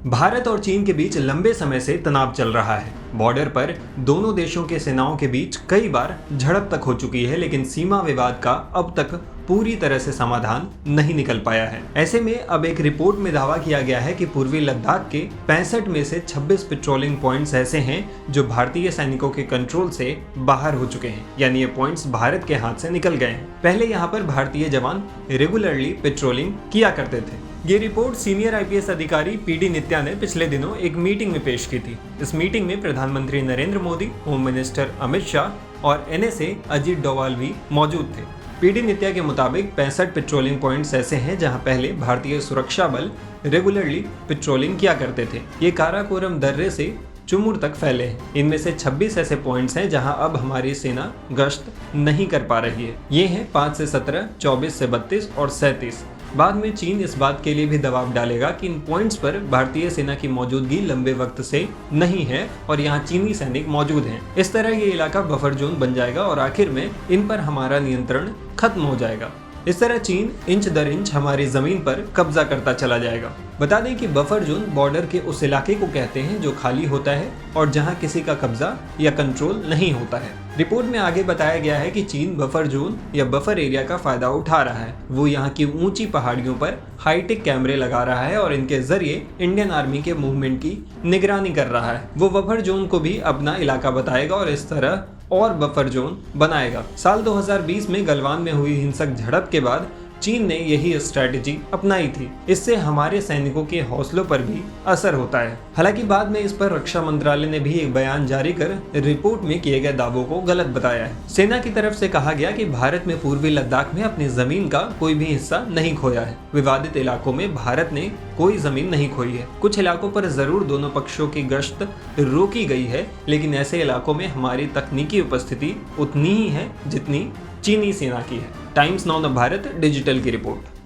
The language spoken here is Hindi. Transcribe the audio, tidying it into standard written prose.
भारत और चीन के बीच लंबे समय से तनाव चल रहा है। बॉर्डर पर दोनों देशों के सेनाओं के बीच कई बार झड़प तक हो चुकी है, लेकिन सीमा विवाद का अब तक पूरी तरह से समाधान नहीं निकल पाया है। ऐसे में अब एक रिपोर्ट में दावा किया गया है कि पूर्वी लद्दाख के 65 में से 26 पेट्रोलिंग पॉइंट्स ऐसे हैं जो भारतीय सैनिकों के कंट्रोल से बाहर हो चुके हैं, यानी ये पॉइंट्स भारत के हाथ से निकल गए हैं। पहले यहाँ पर भारतीय जवान रेगुलरली पेट्रोलिंग किया करते थे। ये रिपोर्ट सीनियर आईपीएस अधिकारी पीडी नित्या ने पिछले दिनों एक मीटिंग में पेश की थी। इस मीटिंग में प्रधानमंत्री नरेंद्र मोदी, होम मिनिस्टर अमित शाह और एनएसए अजीत डोवाल भी मौजूद थे। पीडी नित्या के मुताबिक 65 पेट्रोलिंग पॉइंट्स ऐसे हैं जहां पहले भारतीय सुरक्षा बल रेगुलरली पेट्रोलिंग किया करते थे। ये काराकोरम दर्रे से चुमुर तक फैले हैं। इनमें से 26 ऐसे पॉइंट्स हैं जहां अब हमारी सेना गश्त नहीं कर पा रही है। ये हैं 5 से 17, 24 से 32 और 37। बाद में चीन इस बात के लिए भी दबाव डालेगा कि इन पॉइंट्स पर भारतीय सेना की मौजूदगी लंबे वक्त से नहीं है और यहाँ चीनी सैनिक मौजूद हैं। इस तरह ये इलाका बफर जोन बन जाएगा और आखिर में इन पर हमारा नियंत्रण खत्म हो जाएगा। इस तरह चीन इंच दर इंच हमारी जमीन पर कब्जा करता चला जाएगा। बता दें कि बफर जोन बॉर्डर के उस इलाके को कहते हैं जो खाली होता है और जहां किसी का कब्जा या कंट्रोल नहीं होता है। रिपोर्ट में आगे बताया गया है कि चीन बफर जोन या बफर एरिया का फायदा उठा रहा है। वो यहाँ की ऊंची पहाड़ियों पर हाईटेक कैमरे लगा रहा है और इनके जरिए इंडियन आर्मी के मूवमेंट की निगरानी कर रहा है। वो बफर जोन को भी अपना इलाका बताएगा और इस तरह और बफर जोन बनाएगा। साल 2020 में गलवान में हुई हिंसक झड़प के बाद चीन ने यही स्ट्रैटेजी अपनाई थी। इससे हमारे सैनिकों के हौसलों पर भी असर होता है। हालांकि बाद में इस पर रक्षा मंत्रालय ने भी एक बयान जारी कर रिपोर्ट में किए गए दावों को गलत बताया है। सेना की तरफ से कहा गया कि भारत में पूर्वी लद्दाख में अपनी जमीन का कोई भी हिस्सा नहीं खोया है। विवादित इलाकों में भारत ने कोई जमीन नहीं खोई है। कुछ इलाकों पर जरूर दोनों पक्षों की गश्त रोकी गई है, लेकिन ऐसे इलाकों में हमारी तकनीकी उपस्थिति उतनी ही है जितनी चीनी सेना की है। टाइम्स नाउ भारत डिजिटल की रिपोर्ट।